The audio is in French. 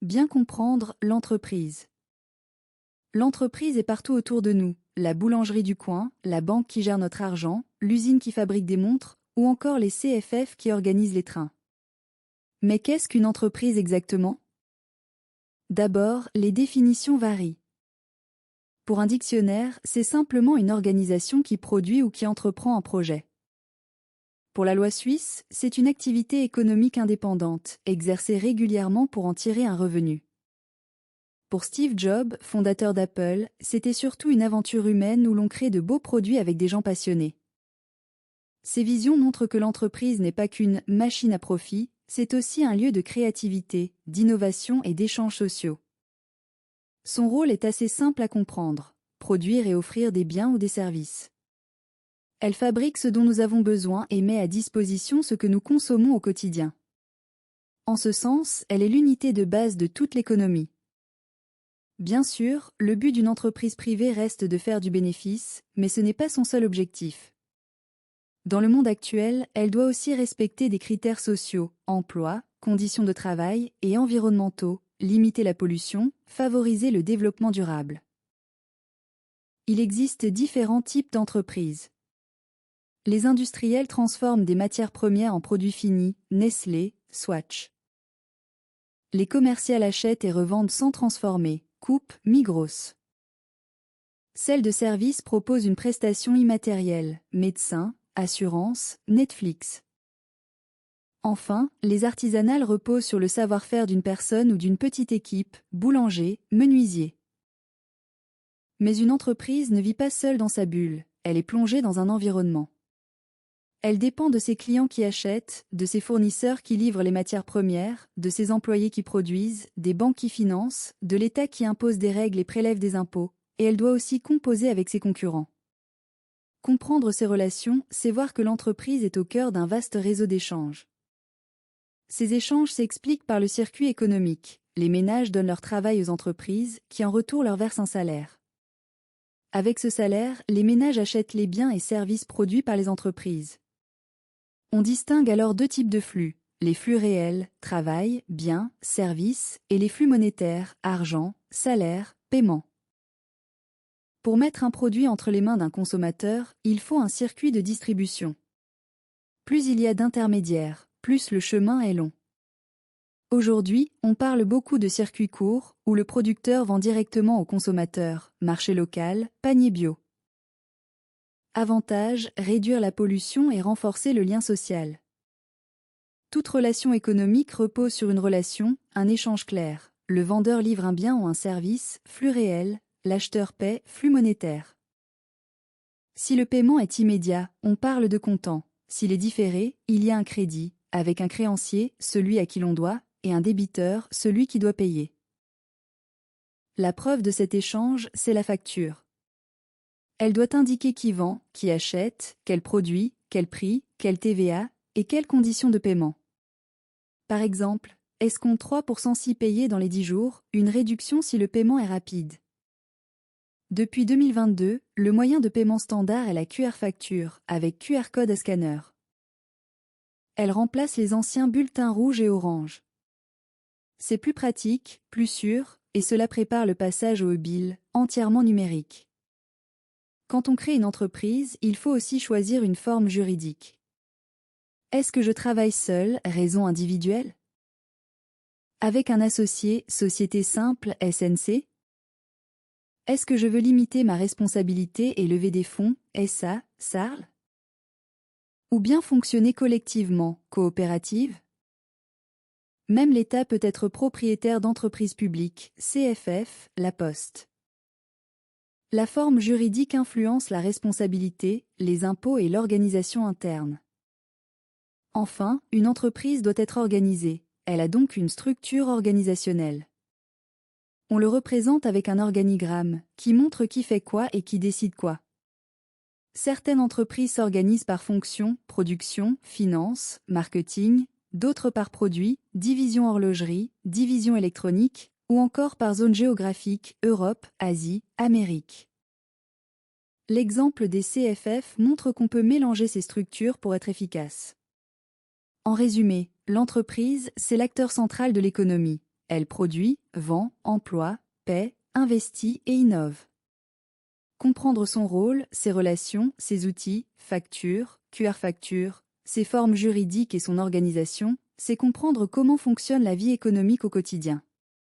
Bien comprendre l'entreprise. L'entreprise est partout autour de nous, la boulangerie du coin, la banque qui gère notre argent, l'usine qui fabrique des montres, ou encore les CFF qui organisent les trains. Mais qu'est-ce qu'une entreprise exactement? D'abord, les définitions varient. Pour un dictionnaire, c'est simplement une organisation qui produit ou qui entreprend un projet. Pour la loi suisse, c'est une activité économique indépendante, exercée régulièrement pour en tirer un revenu. Pour Steve Jobs, fondateur d'Apple, c'était surtout une aventure humaine où l'on crée de beaux produits avec des gens passionnés. Ces visions montrent que l'entreprise n'est pas qu'une machine à profit, c'est aussi un lieu de créativité, d'innovation et d'échanges sociaux. Son rôle est assez simple à comprendre, produire et offrir des biens ou des services. Elle fabrique ce dont nous avons besoin et met à disposition ce que nous consommons au quotidien. En ce sens, elle est l'unité de base de toute l'économie. Bien sûr, le but d'une entreprise privée reste de faire du bénéfice, mais ce n'est pas son seul objectif. Dans le monde actuel, elle doit aussi respecter des critères sociaux, emploi, conditions de travail et environnementaux, limiter la pollution, favoriser le développement durable. Il existe différents types d'entreprises. Les industriels transforment des matières premières en produits finis, Nestlé, Swatch. Les commerciales achètent et revendent sans transformer, Coop, Migros. Celles de services proposent une prestation immatérielle, médecins, assurance, Netflix. Enfin, les artisanales reposent sur le savoir-faire d'une personne ou d'une petite équipe, boulanger, menuisier. Mais une entreprise ne vit pas seule dans sa bulle, elle est plongée dans un environnement. Elle dépend de ses clients qui achètent, de ses fournisseurs qui livrent les matières premières, de ses employés qui produisent, des banques qui financent, de l'État qui impose des règles et prélève des impôts, et elle doit aussi composer avec ses concurrents. Comprendre ces relations, c'est voir que l'entreprise est au cœur d'un vaste réseau d'échanges. Ces échanges s'expliquent par le circuit économique. Les ménages donnent leur travail aux entreprises, qui en retour leur versent un salaire. Avec ce salaire, les ménages achètent les biens et services produits par les entreprises. On distingue alors deux types de flux, les flux réels, travail, biens, services, et les flux monétaires, argent, salaire, paiement. Pour mettre un produit entre les mains d'un consommateur, il faut un circuit de distribution. Plus il y a d'intermédiaires, plus le chemin est long. Aujourd'hui, on parle beaucoup de circuits courts, où le producteur vend directement au consommateur, marché local, panier bio. Avantage, réduire la pollution et renforcer le lien social. Toute relation économique repose sur une relation, un échange clair. Le vendeur livre un bien ou un service, flux réel, l'acheteur paie, flux monétaire. Si le paiement est immédiat, on parle de comptant. S'il est différé, il y a un crédit, avec un créancier, celui à qui l'on doit, et un débiteur, celui qui doit payer. La preuve de cet échange, c'est la facture. Elle doit indiquer qui vend, qui achète, quel produit, quel prix, quel TVA, et quelles conditions de paiement. Par exemple, escompte 3% si payé dans les 10 jours, une réduction si le paiement est rapide. Depuis 2022, le moyen de paiement standard est la QR facture, avec QR code à scanner. Elle remplace les anciens bulletins rouges et orange. C'est plus pratique, plus sûr, et cela prépare le passage au e-bill, entièrement numérique. Quand on crée une entreprise, il faut aussi choisir une forme juridique. Est-ce que je travaille seul, raison individuelle? Avec un associé, société simple, SNC? Est-ce que je veux limiter ma responsabilité et lever des fonds, SA, SARL? Ou bien fonctionner collectivement, coopérative? Même l'État peut être propriétaire d'entreprises publiques, CFF, La Poste. La forme juridique influence la responsabilité, les impôts et l'organisation interne. Enfin, une entreprise doit être organisée, elle a donc une structure organisationnelle. On le représente avec un organigramme, qui montre qui fait quoi et qui décide quoi. Certaines entreprises s'organisent par fonction, production, finance, marketing, d'autres par produit, division horlogerie, division électronique, ou encore par zone géographique, Europe, Asie, Amérique. L'exemple des CFF montre qu'on peut mélanger ces structures pour être efficace. En résumé, l'entreprise, c'est l'acteur central de l'économie. Elle produit, vend, emploie, paie, investit et innove. Comprendre son rôle, ses relations, ses outils, factures, QR-factures, ses formes juridiques et son organisation, c'est comprendre comment fonctionne la vie économique au quotidien.